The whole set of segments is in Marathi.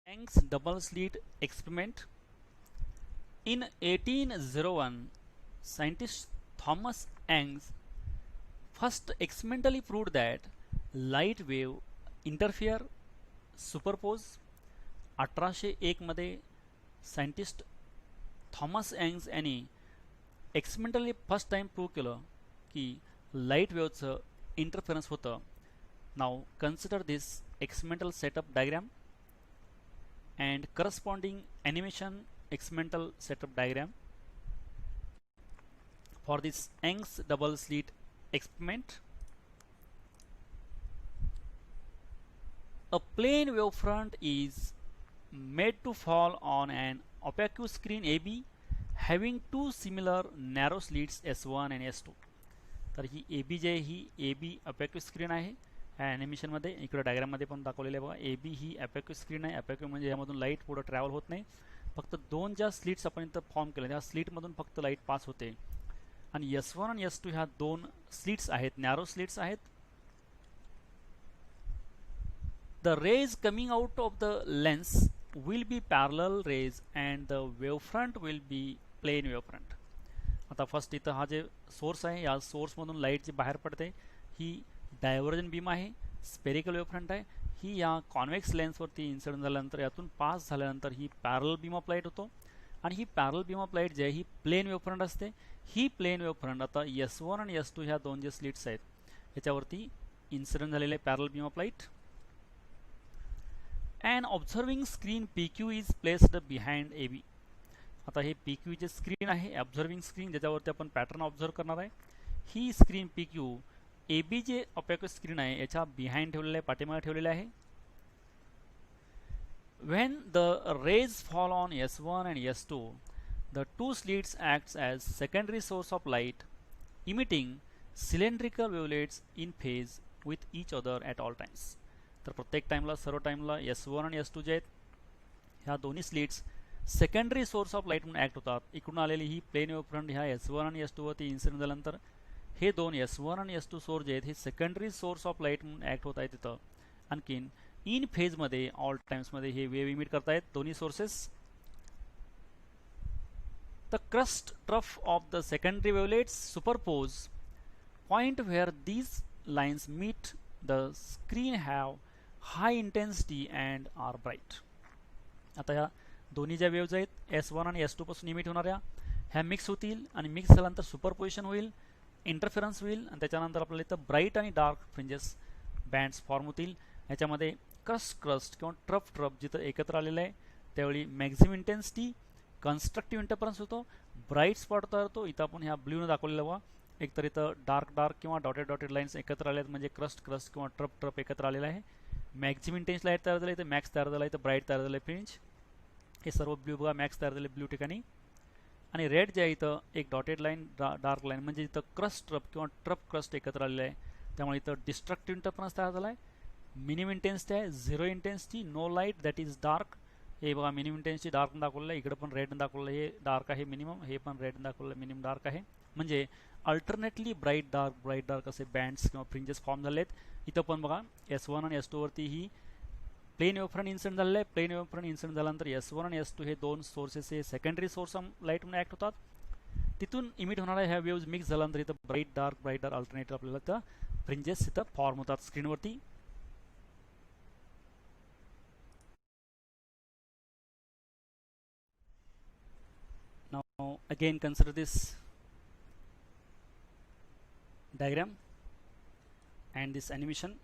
Young's double slit experiment. In 1801, scientist Thomas Young first experimentally proved that light wave interfere superpose. 1801 मध्ये सायंटिस्ट थॉमस यंग्स यांनी एक्सपेरिमेंटली फर्स्ट टाइम प्रूव्ह केलं की लाईट वेव्हचं इंटरफरन्स होतं. Now consider this experimental setup diagram and corresponding animation experimental setup diagram for this Young's double slit experiment. A plane wavefront is made to fall on an opaque screen AB having two similar narrow slits S1 and S2. तर ही AB जी आहे ही AB opaque स्क्रीन आहे. ॲनिमेशनमध्ये इकडे डायग्राममध्ये पण दाखवलेलं आहे बघा. ए बी ही ॲपॅक्यू स्क्रीन आहे. ॲपॅक्यू म्हणजे यामधून लाईट पुढं ट्रॅव्हल होत नाही. फक्त दोन ज्या स्लिट्स आपण इथं फॉर्म केल्या त्या स्लिटमधून फक्त लाईट पास होते. आणि S1 आणि S2 ह्या दोन स्लिट्स आहेत, नॅरो स्लिट्स आहेत. The rays coming out of the lens will be parallel rays and the wavefront will be plane wavefront. आता फर्स्ट इथं हा जे सोर्स आहे या सोर्समधून लाईट जी बाहेर पडते ही डायव्हर्जन बीम आहे. स्पेरिकल वेवफ्रंट आहे. ही या कॉन्व्हेक्स लेन्सवरती इन्सिडेंट झाल्यानंतर यातून पास झाल्यानंतर ही पॅरल बीम ऑफ लाईट होतो. आणि ही पॅरल बीम ऑफ लाईट जी आहे ही प्लेन वेवफ्रंट असते. ही प्लेन वेवफ्रंट आता S1 आणि S2 ह्या दोन जे स्लिट्स आहेत याच्यावरती इन्सिडेंट झालेले पॅरल beam of light. And observing screen PQ is placed behind AB. आता हे PQ जे स्क्रीन आहे ऑब्झर्विंग स्क्रीन ज्याच्यावरती आपण पॅटर्न ऑब्झर्व करणार आहे ही स्क्रीन PQ AB जे ऑपॅक स्क्रीन आहे याच्या बिहाइंड ठेवलेलं आहे, पाठीमागे ठेवलेलं आहे. When the rays fall on S1 and S2, the two slits acts as secondary source of light, emitting cylindrical wavelets in phase with each other at all times. तर प्रत्येक टाइमला सर्व टाइमला S1 आणि S2 जे आहेत ह्या दोन्ही slits secondary source of light म्हणून ॲक्ट होतात. इकडून आलेली ही प्लेन वेवफ्रंट ह्या S1 आणि S2 वरती इन्सिडेंट झाल्यानंतर हे दोन S1 आणि S2 सोर्स जे आहेत हे सेकंडरी सोर्स ऑफ लाईट म्हणून ॲक्ट होत आहेत तिथं. आणखीन इन फेजमध्ये ऑल टाइम्समध्ये हे वेव्ह इमिट करतायत दोन्ही sources. The crest trough of the secondary wavelets superpose point where these lines meet the screen have high intensity and are bright. आता ह्या दोन्ही ज्या वेव्ज आहेत S1 आणि S2 पासून इमिट होणाऱ्या ह्या मिक्स होतील आणि मिक्स झाल्यानंतर सुपरपोजिशन होईल, इंटरफेरन्स होईल आणि त्याच्यानंतर आपल्याला इथं ब्राईट आणि डार्क फ्रिंजेस बँड्स फॉर्म होतील. याच्यामध्ये क्रस्ट किंवा ट्रफ जिथं एकत्र आलेलं आहे त्यावेळी मॅक्झिमम इंटेन्सिटी कन्स्ट्रक्टिव्ह इंटरफरन्स होतो, ब्राईट स्पॉट तयार होतो. इथं आपण ह्या ब्ल्यूनं दाखवलेलं बघा. एकतर इथं डार्क किंवा डॉटेड लाईन्स एकत्र आले आहेत म्हणजे क्रस्ट किंवा ट्रफ एकत्र आलेला आहे. मॅक्झिमम इंटेन्स लाईट तयार झालं, इथं मॅक्स तयार झाला, इथं ब्राईट तयार झालं फ्रिंज. हे सर्व ब्ल्यू बघा मॅक्स तयार झाले ब्ल्यू ठिकाणी. आणि रेड जे आहे इथं एक डॉटेड लाईन डार्क लाईन म्हणजे इथं क्रस्ट ट्रफ किंवा ट्रफ क्रस्ट एकत्र आलेलं आहे त्यामुळे इथं डिस्ट्रक्टिव्ह इंटरफरन्स तयार झाला आहे. मिनिमम इंटेन्सिटी आहे, zero intensity, no light that is dark. हे बघा मिनिमम इंटेन्सिटी डार्क दाखवलेलं आहे, इकडे पण रेड दाखवलं आहे, हे डार्क आहे मिनिमम, हे पण रेड दाखवलं आहे मिनिमम डार्क आहे. म्हणजे अल्टरनेटली ब्राईट डार्क असे बँड्स किंवा फ्रिंजेस फॉर्म झाले आहेत. इथं पण बघा S1 आणि S2 वरती ही प्लेन वेवफ्रंट इन्सिडेंट झालेलं आहे. प्लेन वेवफ्रंट इन्सिडेंट झाल्यानंतर S1 आणि S2 हे दोन सोर्सेस हे सेकंडरी सोर्स ऑफ लाईट म्हणून ॲक्ट होतात. तिथून इमिट होणाऱ्या ह्या वेव्ज मिक्स झाल्यानंतर इथं ब्राईट डार्क अल्टरनेटिव्ह आपल्याला त्या फ्रिंजेस इथं फॉर्म होतात स्क्रीनवरती. Now again consider this diagram and this animation.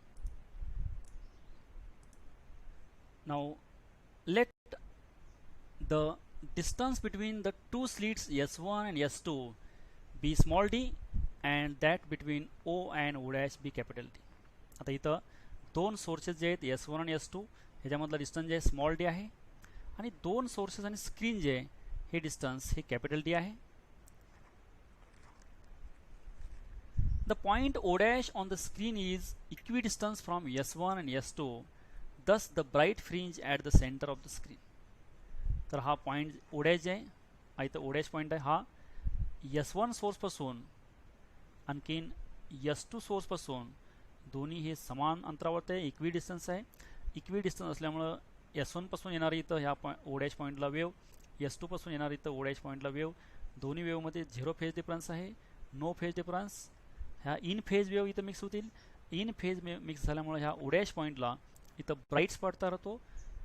Now let the distance between the two slits S1 and S2 be small d and that between O and O dash be capital D. आता इथं दोन सोर्सेस जे आहेत S1 आणि S2 ह्याच्यामधला डिस्टन्स जे आहे स्मॉल d आहे आणि दोन सोर्सेस आणि स्क्रीन जे आहे हे डिस्टन्स हे कॅपिटल D आहे. The point O dash on the screen is equidistant from S1 and S2, thus the bright fringe at the center of the screen. तर हा पॉइंट O dash आहे, इथं O dash पॉइंट आहे, हा S1 सोर्स पासून आणखीन S2 सोर्स पासून दोन्ही हे समान अंतरावर आहे, इक्विडिस्टन्स आहे. इक्विडिस्टन्स असल्यामुळं S1 पासून येणारी इथं ह्या ओ डॅश पॉईंटला वेव, S2 पासून येणारी इथं ओ डॅश पॉईंटला वेव, दोन्ही वेवमध्ये 0 फेज डिफरन्स आहे, नो फेज डिफरन्स. ह्या इन फेज वेव इथं मिक्स होतील. इन फेज मिक्स झाल्यामुळे ह्या ओ डॅश पॉईंटला इथं ब्राईट स्पॉट तयार होतो,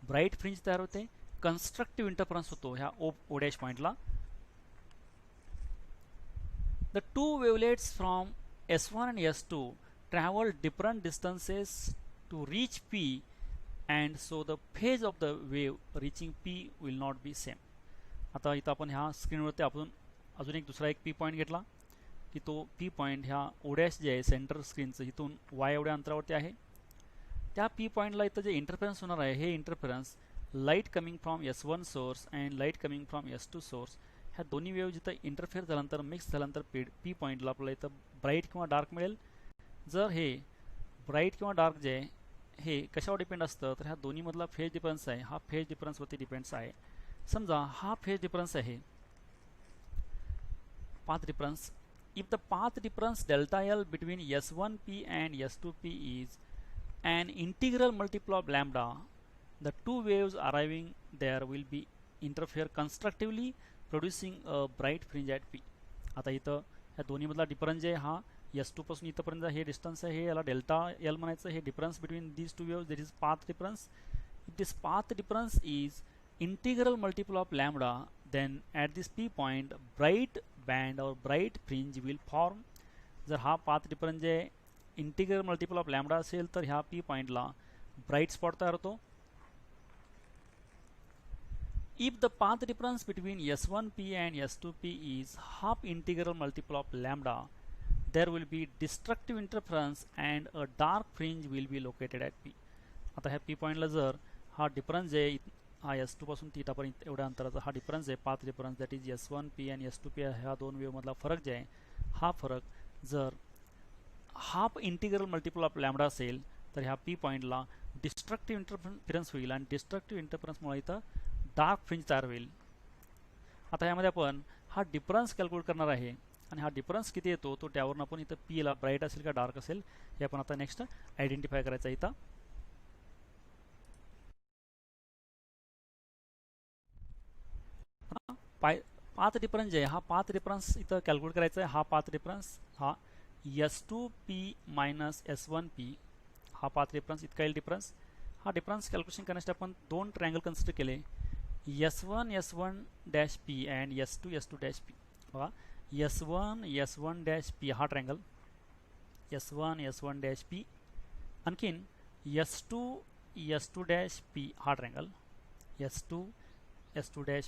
ब्राईट फ्रिंज तयार होते, कन्स्ट्रक्टिव्ह इंटरफरन्स होतो ह्या ओ डॅश पॉईंटला. The two wavelets from S1 and S2 travel different distances to reach P, and so the phase of the wave reaching P will not be same. आता इथं आपण ह्या स्क्रीनवरती आपण अजून एक दुसरा एक P पॉईंट घेतला की तो P पॉईंट ह्या ओ डॅश जे आहे सेंटर स्क्रीनचं इथून Y एवढ्या अंतरावरती आहे. त्या P पॉईंटला इथं जे इंटरफरन्स होणार आहे हे interference light coming from S1 source and light coming from S2 source ह्या दोन्ही वेव जिथं इंटरफेअर झाल्यानंतर मिक्स झाल्यानंतर पी पॉईंटला आपल्याला इथं ब्राईट किंवा डार्क मिळेल. जर हे ब्राईट किंवा डार्क जे आहे हे कशावर डिपेंड असतं तर ह्या दोन्हीमधला फेज डिफरन्स आहे हा फेज डिफरन्सवरती डिपेंड्स आहे. समजा हा फेज डिफरन्स आहे path difference. If the path difference delta L between S1P and S2P is an integral multiple of lambda, the two waves arriving there will be interfere constructively producing a bright fringe at P. आता इथं ह्या दोन्हीमधला डिफरन्स जे आहे हा S2 पासून इथंपर्यंत हे डिस्टन्स आहे, हे याला डेल्टा एल म्हणायचं. हे difference between these two waves that is path difference. If this path difference is integral multiple of lambda then at this P point bright band or bright fringe will form. जर हा पाथ डिफरन्स जे इंटिग्रल मल्टिपल ऑफ लॅम्बडा असेल तर ह्या पी पॉईंटला ब्राईट स्पॉट तयार होतो. If the path difference between S1P and S2P is half integral multiple of lambda, there will be destructive interference and a dark fringe will be located at P. आता ह्या P पॉईंटला जर हा डिफरन्स आहे हा S2 पासून थीटापर्यंत एवढ्या अंतराचा हा डिफरन्स आहे path difference that is S1P आणि S2P ह्या दोन वेवमधला फरक जे आहे हा फरक जर half integral multiple of lambda असेल तर ह्या P पॉईंटला डिस्ट्रक्टिव्ह इंटरफरन्स होईल आणि डिस्ट्रक्टिव्ह इंटरफरन्समुळे इथं डार्क फ्रिंज तयार होईल. आता यामध्ये आपण हा डिफरन्स कॅल्क्युलेट करणार आहे आणि हा डिफरन्स किती येतो तो त्यावरून आपण इथं P ला ब्राईट असेल का डार्क असेल हे आपण आता नेक्स्ट आयडेंटिफाय करायचं आहे. इथं पाथ डिफरन्स जे आहे हा पाथ डिफरन्स इथं कॅल्क्युलेट करायचा आहे. हा पाथ डिफरन्स हा S2P मायनस S1P हा पाथ डिफरन्स इतका येईल डिफरन्स. हा डिफरन्स कॅल्क्युलेशन करण्यासाठी आपण दोन ट्रायंगल कन्सिडर केले S1 P and S2 P. बघा S1 P हा ट्रायंगल S1 P आणखीन S2 P हा ट्रायंगल S2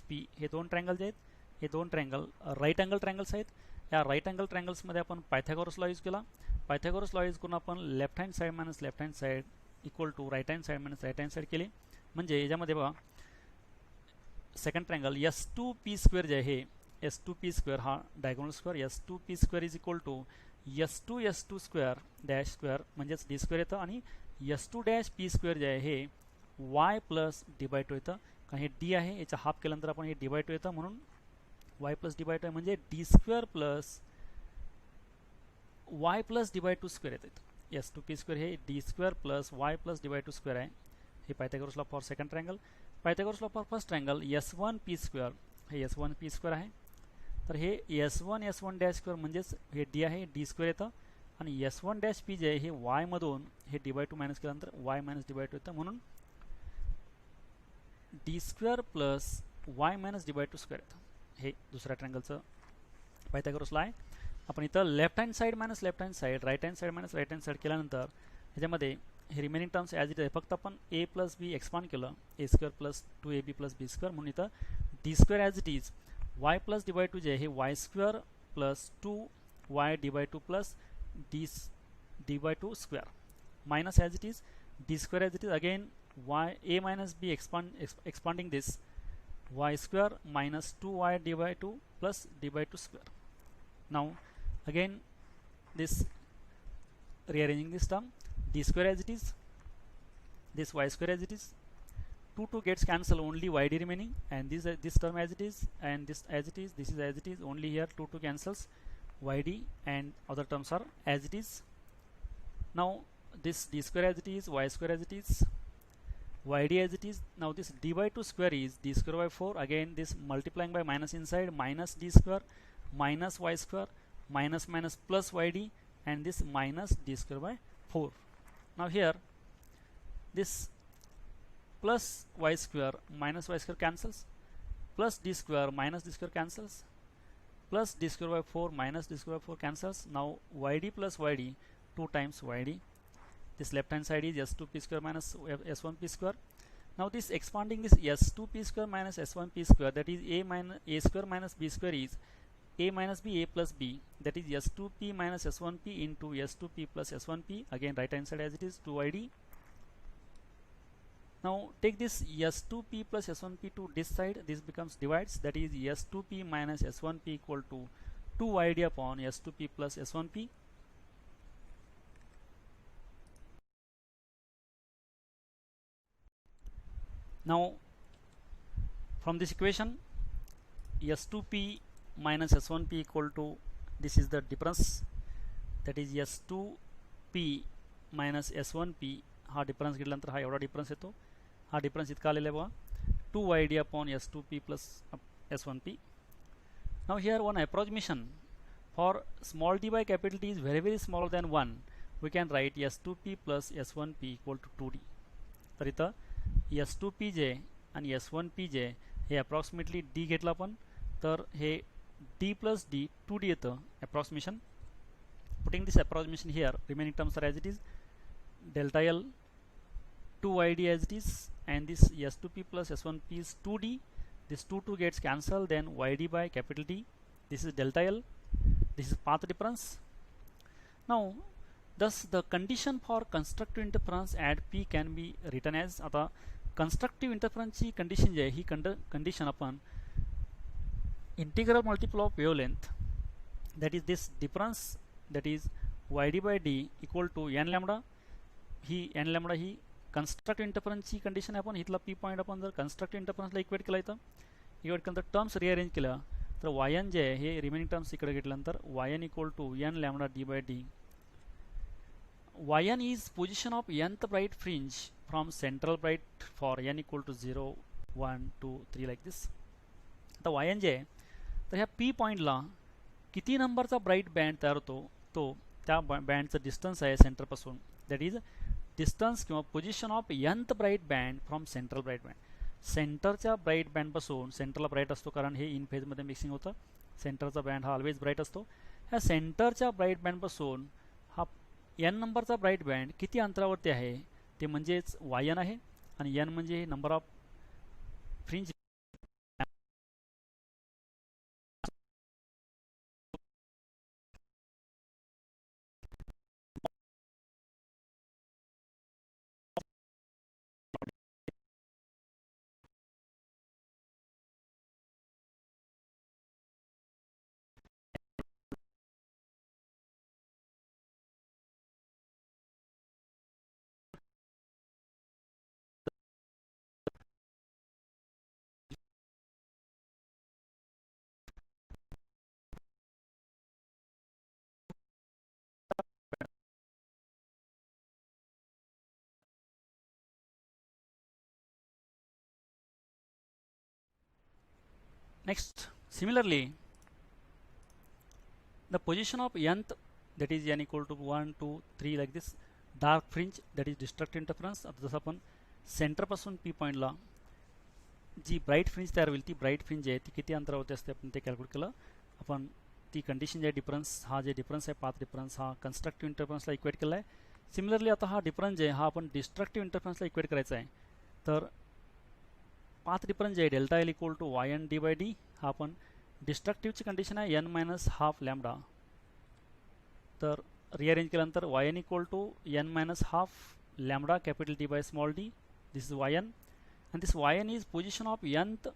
P हे दोन ट्रायंगल्स आहेत. हे दोन ट्रायंगल राईट अँगल ट्रायंगल्स आहेत. या राईट अँगल ट्रायंगल्समध्ये आपण पायथागोरस लॉ यूज केला. पायथागोरस लॉ यूज करून आपण left hand side minus left hand side equal to right hand side minus right hand side केली. म्हणजे याच्यामध्ये बघा सेकंड ट्रायंगल S2P² जे आहे S2P² हा diagonal square S2P² is equal to S2 dash square म्हणजेच D² येतं आणि S2 P² जे आहे हे Y प्लस D/2 येतं. कारण हे D आहे याचा हाफ केल्यानंतर आपण हे D/2 येतं म्हणून Y प्लस D/2 म्हणजे D² plus Y plus D/2 square येतं. S2P² हे D² plus Y plus D/2 square आहे. हे Pythagoras law for second triangle. Pythagoras law for first triangle S1P² हे S1P² आहे. तर हे S1 म्हणजेच हे D आहे D² येतं आणि S1 P जे आहे हे Y मधून हे D/2 मायनस केल्यानंतर Y मायनस D/2 येतं म्हणून D² plus Y minus D/2 square येतं. हे दुसऱ्या ट्रायंगलचं पायथागोरस लॉ आहे. आपण इथं left hand side minus left hand side right hand side minus right hand side केल्यानंतर ह्याच्यामध्ये हे रिमेनिंग टर्म्स ॲज इट आहे फक्त आपण A प्लस B एक्सपांड केलं A² plus 2AB plus B² म्हणून इथं D² as it is Y plus D/2 जे आहे हे Y² plus 2Y D/2 plus D/2 square minus as it is D² as it is again A minus B expanding this Y² minus 2Y D/2 plus D/2 square. Now again this rearranging this term D² as it is, this Y² as it is, 2 gets cancel, only YD remaining, and this term as it is and this as it is, this is as it is, only here 2 cancels, YD and other terms are as it is. Now this D² as it is, Y² as it is, yd as it is. Now this d by 2 square is d square by 4, again this multiplying by minus inside, minus d square minus y square minus minus plus yd, and this minus d square by 4. Now here this plus y square minus y square cancels, plus d square minus d square cancels, plus d square by 4 minus d square by 4 cancels. Now yd plus yd 2 times yd. This left hand side is s2p square minus s1p square. Now this expanding this s2p square minus s1p square, that is a square minus b square is a minus b, a plus b, that is s2p minus s1p into s2p plus s1p, again right hand side as it is 2yd. Now take this s2p plus s1p to this side, this becomes divides, that is s2p minus s1p equal to 2yd upon s2p plus s1p. Now from this equation s2p minus s1p equal to, this is the difference, that is s2p minus s1p, हा डिफरन्स घेतल्यानंतर हा एवढा डिफरन्स येतो, हा डिफरन्स इतका आलेला आहे बघा 2yd upon s2p plus s1p. Now here one approximation for small d by capital T is very smaller than 1, we can write s2p plus s1p equal to 2d. तर इथं s2pj आणि s1pj हे अप्रॉक्सिमेटली d घेतला आपण, तर हे d plus d 2d येतं approximation. Putting this approximation here, remaining terms are as it is, delta L 2yd as it is, and this s2p plus s1p is 2d, this 2 gets cancelled, then yd by capital D, this is delta L, this is path difference. Now thus the condition for constructive interference at p can be written as, आता constructive interference ची condition जी आहे ही condition आपण integral multiple of wavelength, that is this difference, that is yd by d equal to n lambda, he n lambda he constructive interference ची कंडिशन आहे. आपण इथला p पॉइंट आपण जर constructive interference ला इक्वेट केला, इथं इक्वेट केल्यानंतर टर्म्स रिअरेंज केल्या, तर yn जे आहे हे रिमेनिंग टर्म्स इकडे घेतल्यानंतर yn equal to n lambda d by d. yn is position of nth bright fringe from central bright for n equal to 0 1 2 3 like this. आता yn जे आहे तर ह्या p पॉइंटला किती नंबरचा ब्राईट बँड तयार होतो, तो त्या बँडचं डिस्टन्स आहे सेंटरपासून, दॅट इज डिस्टन्स किंवा position of nth bright band from central bright band. सेंटरच्या ब्राईट बँडपासून, सेंटरला ब्राईट असतो कारण हे इन फेजमध्ये मिक्सिंग होतं, सेंटरचा बँड हा ऑलवेज ब्राईट असतो. ह्या सेंटरच्या ब्राईट बँडपासून हा n नंबरचा ब्राईट बँड किती अंतरावरती आहे ते म्हणजेच yn आहे, आणि n म्हणजे number of fringe. Next, similarly, the position of nth, that is n equal to 1 2 3 like this, dark fringe, that is destructive interference. आता जसं आपण सेंटरपासून p पॉईंटला जी ब्राईट फ्रिंज तयार होईल, ती ब्राईट फ्रिंज आहे ती किती अंतरावरती असते आपण ते कॅल्क्युलेट केलं. आपण ती कंडिशन जे डिफरन्स, हा जे डिफरन्स आहे पाथ डिफरन्स, हा कन्स्ट्रक्टिव्ह इंटरफरन्सला इक्वेट केला आहे. सिमिलरली आता हा डिफरन्स जे हा आपण डिस्ट्रक्टिव्ह इंटरफरन्सला इक्वेट करायचा आहे, तर पाथ डिफरन्स जे आहे delta L equal to yn d by d, हा आपण डिस्ट्रक्टिव्हची कंडिशन आहे n मायनस हाफ लॅम्बडा, तर रिअरेंज केल्यानंतर yn equal to n minus half lambda capital D by small d, this is yn, and this yn is position of nth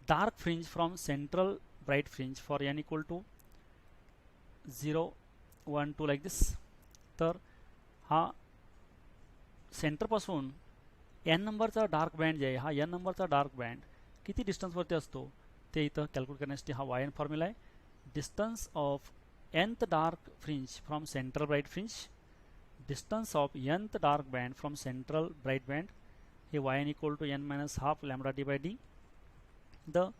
dark fringe from central bright fringe for n equal to 0 1 2 like this. तर हा सेंटरपासून n नंबरचा डार्क बँड जे आहे, हा n नंबरचा डार्क बँड किती डिस्टन्सवरती असतो ते इथं कॅल्क्युलेट करण्यासाठी हा yn फॉर्म्युला आहे. Distance of nth dark fringe from central bright fringe, distance of nth dark band from central bright band, हे yn equal to n minus half lambda D by D. The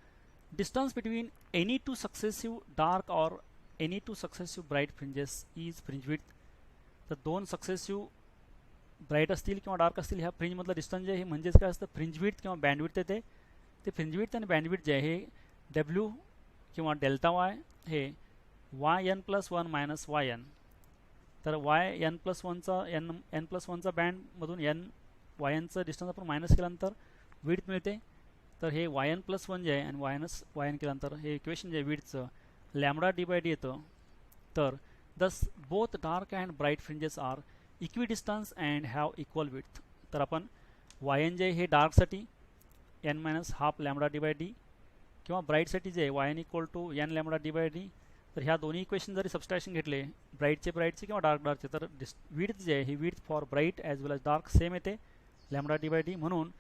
distance between any two successive dark or any two successive bright fringes is fringe width. तर दोन सक्सेसिव्ह ब्राईट असतील किंवा डार्क असतील ह्या फ्रिंजमधलं डिस्टन्स जे आहे म्हणजेच काय असतं फ्रिंज विड्थ किंवा बँड विड्थ येते. ते फ्रिंज विड्थ आणि बँड विड्थ जे आहे हे डब्ल्यू किंवा डेल्टा वाय हे Y N plus one minus Y N. तर वाय एन प्लस वनचा एन प्लस वनचा बँडमधून एन वाय एनचं डिस्टन्स आपण मायनस केल्यानंतर विड्थ मिळते. तर हे वाय एन प्लस वन जे आहे आणि वाय एन केल्यानंतर हे इक्वेशन जे आहे विड्थचं लॅम्बडा डी बाय डी येतं. तर thus both dark and bright fringes are equidistance and have equal width. तर आपण वाय एन जे आहे हे डार्कसाठी N minus half lambda D by D किंवा ब्राईटसाठी जे आहे Y N equal to N lambda D by D. तर ह्या दोन्ही इक्वेशन जरी सबस्ट्रॅक्शन घेतले ब्राईटचे किंवा डार्कचे तर विड्थ जे आहे ही width for bright as well as dark same येते लॅम्बडा डी बाय डी. म्हणून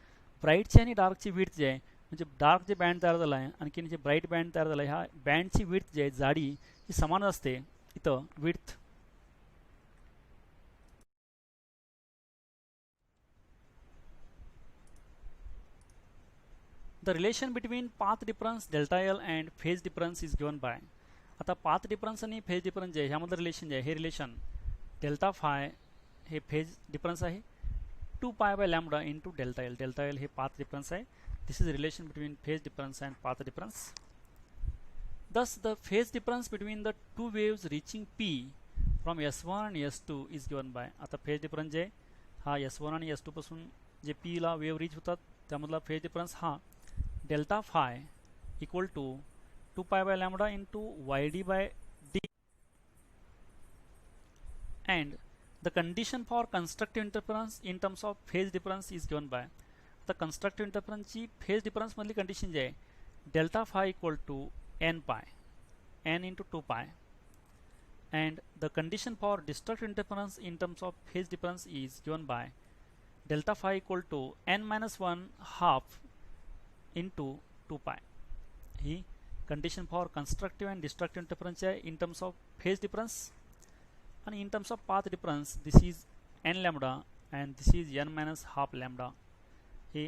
ब्राईटची आणि डार्कची विड्थ जे आहे म्हणजे डार्क जे बँड तयार झाला आहे आणखीन जे ब्राईट बँड तयार झाला आहे ह्या बँडची विड्थ जे आहे जाडी ही समान असते इथं width. The relation between path difference delta L and phase difference is given bye. आता पाथ डिफरन्स आणि फेज डिफरन्स जे आहे ह्यामधलं रिलेशन जे आहे हे रिलेशन डेल्टा फाय हे फेज डिफरन्स आहे 2 pi by lambda into delta L. Delta L हे पाथ डिफरन्स आहे. This is relation between phase difference and path difference. Thus, the phase difference between the two waves reaching P from S1 and S2 is given by. आता phase difference जे हा S1 आणि S2 पासून जे P ला वेव रीच होतात त्यामधला phase difference हा delta phi equal to 2 pi by lambda into YD by D. And the condition for constructive interference in terms of phase difference is given by. तर कन्स्ट्रक्टिव्ह इंटरफरन्सची फेज डिफरन्समधली कंडिशन जी आहे delta phi equal to N pi N into 2 pi. And the condition for destructive interference in terms of phase difference is given by delta phi equal to N minus one half into 2 pi. ही condition for constructive and destructive interference आहे in terms of phase difference. आणि in terms of path difference this is N lambda and this is N minus half lambda. हे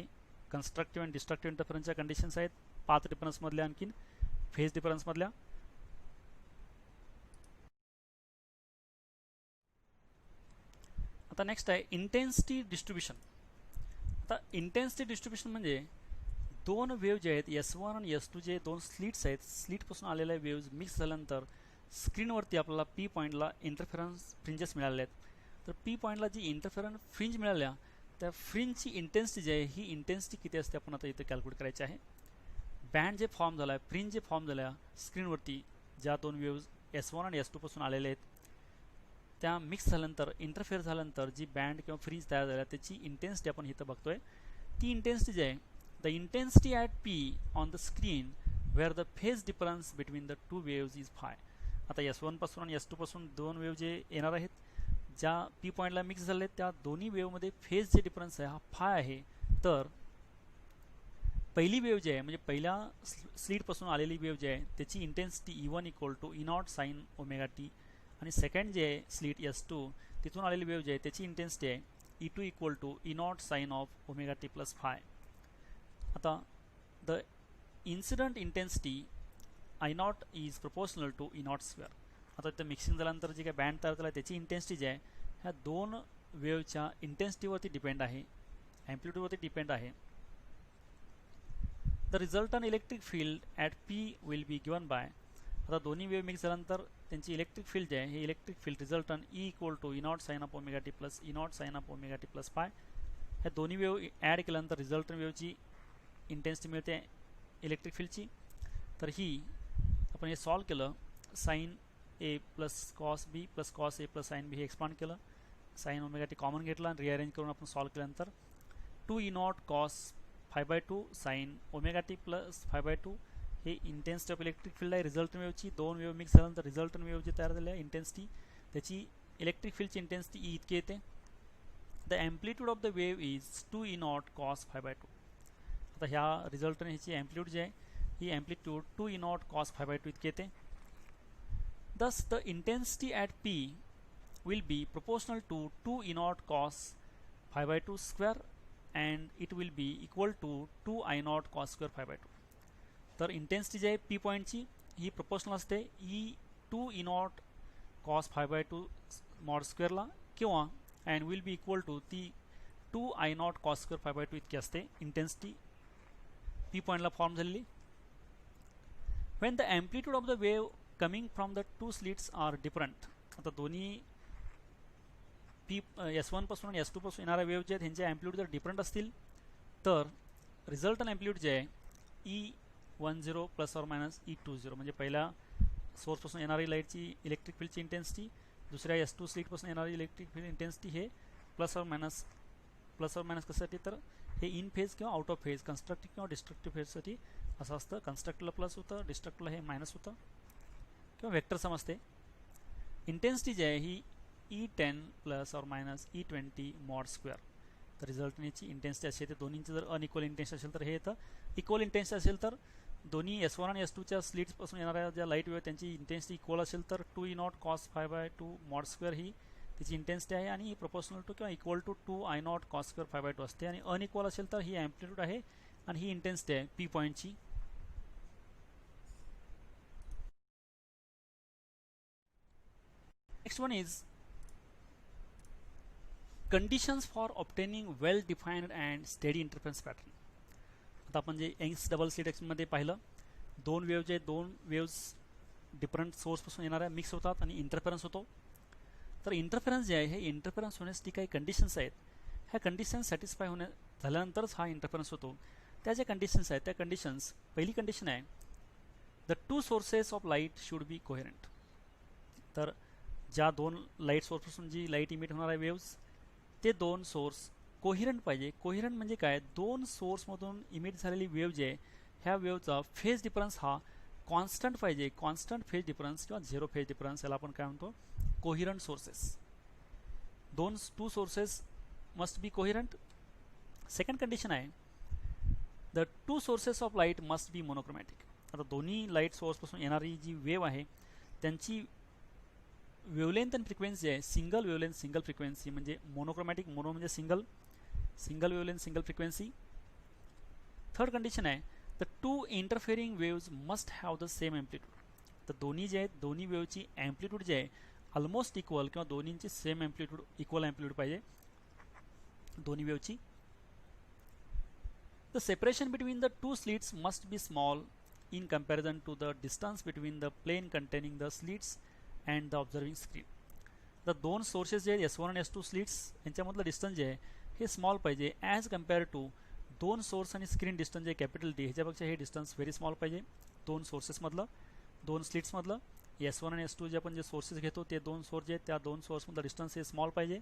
कन्स्ट्रक्टिव्ह अँड डिस्ट्रक्टिव्ह इंटरफरन्सच्या कंडिशन्स आहेत पाथ डिफरन्समधल्या आणखीन फेज डिफरन्समधल्या. आता नेक्स्ट आहे इंटेन्सिटी डिस्ट्रीब्युशन. आता इंटेन्सिटी डिस्ट्रीब्युशन म्हणजे दोन वेव्ह जे आहेत S1 आणि S2 जे दोन स्लिट्स आहेत स्लिटपासून आलेल्या वेव्ज मिक्स झाल्यानंतर स्क्रीनवरती आपल्याला P पॉईंटला इंटरफेरन्स फ्रिंजेस मिळाले आहेत. तर P पॉईंटला जी इंटरफेरन्स फ्रिंज मिळाल्या त्या फ्रिंजची इंटेन्सिटी जी आहे ही इंटेन्सिटी किती असते आपण आता इथे कॅल्क्युलेट करायची आहे. बँड जे फॉर्म झाला आहे फ्रिंज जे फॉर्म झाल्या स्क्रीनवरती ज्या दोन वेव्ज S1 आणि S2 पासून आलेले आहेत त्या मिक्स झाल्यानंतर इंटरफेअर झाल्यानंतर जी बँड किंवा फ्रिंज तयार झाल्या त्याची इंटेन्सिटी आपण इथं बघतोय. ती इंटेन्सिटी जी आहे the intensity at P on the screen where the phase difference between the two waves is phi. आता S1 पासून आणि S2 पासून दोन वेव्ह जे येणार आहेत ज्या P पॉईंटला मिक्स झाले त्या दोन्ही वेव्हमध्ये फेज जे डिफरन्स आहे हा फाय आहे. तर पहिली वेव्ह जी आहे म्हणजे पहिल्या स्लीटपासून आलेली वेव्ह जी आहे त्याची intensity E1 equal to E naught sine omega T आणि सेकंड जे आहे स्लीट S2 तिथून आलेली वेव्ह जी आहे त्याची इंटेन्सिटी आहे E2 equal to E naught sine of omega T plus phi. आता the incident intensity I naught is proportional to E naught square. आता इथं मिक्सिंग झाल्यानंतर जे काही बँड तयार झाला त्याची इंटेन्सिटी जी आहे ह्या दोन वेव्हच्या इंटेन्सिटीवरती डिपेंड आहे ॲम्प्लिट्यूडवरती डिपेंड आहे. The resultant electric field at P will be given by. आता दोन्ही वेव्ह मिक्स झाल्यानंतर त्यांची इलेक्ट्रिक फील्ड जे आहे हे electric field resultant E equal to E naught sine of omega T plus E naught sine of omega T plus phi. ह्या दोन्ही वेव्ह ॲड केल्यानंतर रिझल्टंट वेव्हची इंटेन्सिटी मिळते इलेक्ट्रिक फील्डची. तर ही आपण हे सॉल्व केलं sine A plus cos B plus cos A plus sine B हे एक्सपांड केलं साइन ओमेगा टी कॉमन घेतला आणि रिअरेंज करून आपण सॉल्व केल्यानंतर 2 E not cos 5/2 sign omega T plus 5/2 हे इंटेन्सिटी ऑफ इलेक्ट्रिक फील्ड आहे रिझल्टंट वेव्हची. दोन वेव्ह मिक्स झाल्यानंतर रिझल्टंट वेव्ह जी तयार झाली आहे इंटेन्सिटी त्याची इलेक्ट्रिक फील्डची इंटेन्सिटी E इतकी येते. The amplitude of the wave is 2 E not cos 5/2. आता ह्या रिझल्टंट ह्याची ॲम्प्लिट्यूड जी आहे ही ॲम्प्लिट्यूड 2 E नॉट कॉस 5/2 इतकी येते. Thus, the intensity at P will be proportional to 2 E naught cos 5/2 square and it will be equal to 2 I naught cos square phi by 2. तर इंटेन्सिटी जी आहे पी पॉईंटची ही प्रोपोर्शनल असते E2 E naught cos phi by 2 mod स्क्वेअरला किंवा and will be equal to ती 2 I naught cos square phi by 2 इतकी असते इंटेन्सिटी पी पॉईंटला फॉर्म झालेली. when the amplitude of the wave coming from the two slits are different, आता दोन्ही S1 पासून आणि S2 पासून येणाऱ्या वेव्ह जे आहेत ह्यांचे ॲम्प्लिट्यूड जर डिफरंट असतील तर रिझल्टंट ॲम्प्लिट्यूड जे आहे E10 plus or minus E20 म्हणजे पहिल्या सोर्सपासून येणारी लाईटची इलेक्ट्रिक फील्डची इंटेन्सिटी, दुसऱ्या S2 स्लिटपासून येणारी इलेक्ट्रिक फील्ड इंटेन्सिटी हे प्लस और मायनस कशासाठी तर हे इन फेज किंवा आउट ऑफ फेज कन्स्ट्रक्टिव्ह किंवा डिस्ट्रक्टिव्ह फेजसाठी असं असतं. कन्स्ट्रक्टिव्हला प्लस होतं, डिस्ट्रक्टिव्हला हे मायनस होतं किंवा वेक्टर समजते. इंटेन्सिटी जी आहे ही E10 plus or minus E20 mod square. तर रिझल्टनीची इंटेन्सिटी अशी येते. दोन्हींची जर अनइक्वल इंटेन्सिटी असेल तर हे येतं. इक्वल इंटेन्सिटी असेल तर दोन्ही S1 आणि S2च्या स्लिट्सपासून येणाऱ्या ज्या लाईट वेव्ह त्यांची इंटेन्सिटी इक्वल असेल तर 2 E naught cos phi by 2 mod square ही तिची इंटेन्सिटी आहे आणि प्रोपोर्शनल टू किंवा equal to 2 I naught cos स्क्वेअर phi by 2 असते. आणि अनइक्वल असेल तर ही ॲम्प्लिट्यूड आहे आणि ही इंटेन्सिटी आहे पी पॉईंटची. Next one is conditions for obtaining well defined and steady interference pattern. आता आपण जे यंग्स डबल स्लिट एक्समध्ये पाहिलं, दोन वेव्ह जे दोन वेव्स डिफरंट सोर्सपासून येणाऱ्या मिक्स होतात आणि इंटरफरन्स होतो. तर इंटरफरन्स जे आहे हे इंटरफरन्स होण्यासाठी काही कंडिशन्स आहेत. ह्या कंडिशन्स सॅटिस्फाय झाल्यानंतरच हा इंटरफरन्स होतो. त्या ज्या कंडिशन्स आहेत त्या कंडिशन्स, पहिली कंडिशन आहे the two sources of light should be coherent. तर ज्या दोन लाईट सोर्सपासून जी लाईट इमिट होणार आहे वेव्स ते दोन सोर्स कोहिरंट पाहिजे. कोहिरंट म्हणजे काय, दोन सोर्समधून इमिट झालेली वेव्ह जे आहे ह्या वेव्हचा फेज डिफरन्स हा कॉन्स्टंट पाहिजे. कॉन्स्टंट फेज डिफरन्स किंवा झिरो फेज डिफरन्स याला आपण काय म्हणतो, coherent sources. Two sources must be coherent. Second condition आहे the two sources of light must be monochromatic. आता दोन्ही लाईट सोर्सपासून येणारी जी वेव्ह आहे त्यांची वेवलेंथ आणि फ्रिक्वेन्सी आहे सिंगल वेवलेंथ सिंगल फ्रिक्वेन्सी म्हणजे मोनोक्रोमॅटिक. मोनो म्हणजे single, single wavelength single frequency. Third condition आहे the two interfering waves must have the same amplitude. तर दोन्ही जे आहेत दोन्ही वेव्हची ॲम्प्लिट्यूड जे आहे ऑलमोस्ट इक्वल किंवा दोन्हींची सेम ॲम्प्लिट्यूड इक्वल ॲम्प्लिट्यूड पाहिजे दोन्ही वेव्हची. The separation between the two slits must be small in comparison to the distance between the plane containing the slits and the observing screen. तर दोन सोर्सेस जे आहेत S1 आणि S2 स्लिट्स यांच्यामधलं डिस्टन्स जे आहे हे स्मॉल पाहिजे ॲज कम्पेअर टू दोन सोर्स आणि स्क्रीन डिस्टन्स जे कॅपिटल D ह्याच्यापेक्षा हे डिस्टन्स व्हेरी स्मॉल पाहिजे. दोन सोर्सेसमधलं, दोन स्लिट्समधलं S1 आणि S2 जे आपण जे सोर्सेस घेतो ते दोन सोर्स जे आहेत त्या दोन सोर्समधलं डिस्टन्स हे स्मॉल पाहिजे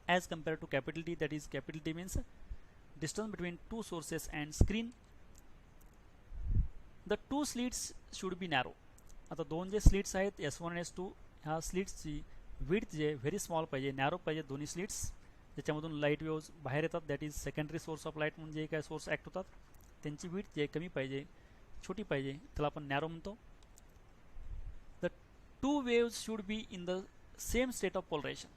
as compare to capital D. That is capital D means distance between two sources and screen. The two slits should be narrow. आता दोन जे स्लिट्स आहेत S1 आणि S2 ह्या स्लिट्सची विड्थ जे व्हेरी स्मॉल पाहिजे, नॅरो पाहिजे दोन्ही स्लिट्स ज्याच्यामधून लाईट वेव्स बाहेर येतात. That is secondary source of light म्हणजे काय सोर्स ॲक्ट होतात त्यांची विड्थ जे कमी पाहिजे, छोटी पाहिजे, त्याला आपण नॅरो म्हणतो. The two waves should be in the same state of polarization.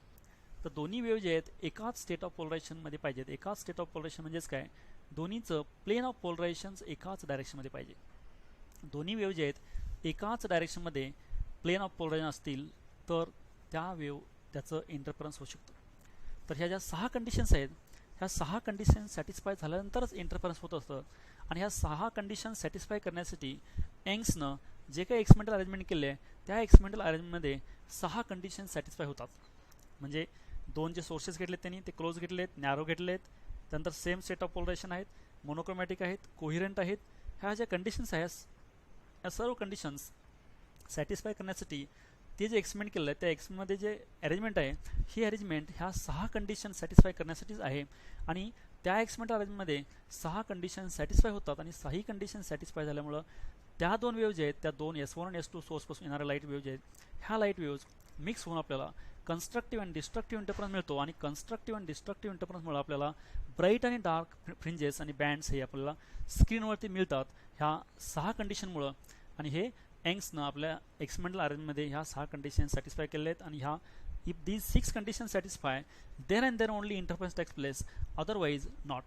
तर दोन्ही वेव्ह जे आहेत एकाच स्टेट ऑफ पोलरायझेशनमध्ये पाहिजेत. एकाच स्टेट ऑफ पोलरायझेशन म्हणजेच काय, दोन्हीचं प्लेन ऑफ पोलरायझेशन्स एकाच डायरेक्शनमध्ये पाहिजे. दोन्ही वेव्ह जे आहेत एकाच डायरेक्शनमध्ये प्लेन ऑफ पोलरायझेशन असतील तर त्या वेव्ह त्याचं इंटरफरन्स होऊ शकतं. तर ह्या ज्या 6 कंडिशन्स आहेत ह्या 6 कंडिशन्स सॅटिस्फाय झाल्यानंतरच इंटरफरन्स होत असतं. आणि ह्या 6 कंडिशन्स सॅटिस्फाय करण्यासाठी यंग्सनं जे काही एक्सपेरिमेंटल अरेंजमेंट केले आहे त्या एक्सपेरिमेंटल अरेंजमेंटमध्ये 6 कंडिशन्स सॅटिस्फाय होतात. म्हणजे दोन जे सोर्सेस घेतलेत त्यांनी ते क्लोज घेतले आहेत, नॅरो घेतले आहेत, त्यानंतर सेम सेट ऑफ पोलरायझेशन आहेत, मोनोक्रोमॅटिक आहेत, कोहिरंट आहेत. ह्या ज्या कंडिशन्स आहेत या सर्व कंडिशन्स सॅटिस्फाय करण्यासाठी ते जे एक्सपेरिमेंट केलं आहे त्या एक्सपेरिमेंटमध्ये जे अरेंजमेंट आहे ही अरेंजमेंट ह्या 6 कंडिशन सॅटिस्फाय करण्यासाठीच आहे. आणि त्या एक्सपेरिमेंटल अरेंजमेंटमध्ये 6 कंडिशन सॅटिस्फाय होतात आणि 6ही कंडिशन सॅटिस्फाय झाल्यामुळं त्या दोन वेव्ह जे आहेत त्या दोन S1 आणि S2 सोर्सपासून येणाऱ्या लाईट वेव्ह जे आहेत ह्या लाईट वेव्ज मिक्स होऊन आपल्याला कन्स्ट्रक्टिव्ह अँड डिस्ट्रक्टिव्ह इंटरफरन्स मिळतो. आणि कन्स्ट्रक्टिव्ह अँड डिस्ट्रक्टिव्ह इंटरफरन्समुळे आपल्याला ब्राईट आणि डार्क फ्रिंजेस आणि बँड्स हे आपल्याला स्क्रीनवरती मिळतात ह्या 6 कंडिशनमुळं. आणि हे यंग्सनं आपल्या एक्सपेरिमेंटल अरेंजमेंटमध्ये ह्या 6 कंडिशन सॅटिस्फाय केलेल्या आहेत आणि ह्या If these 6 conditions satisfy, then and then only interference takes place, otherwise not.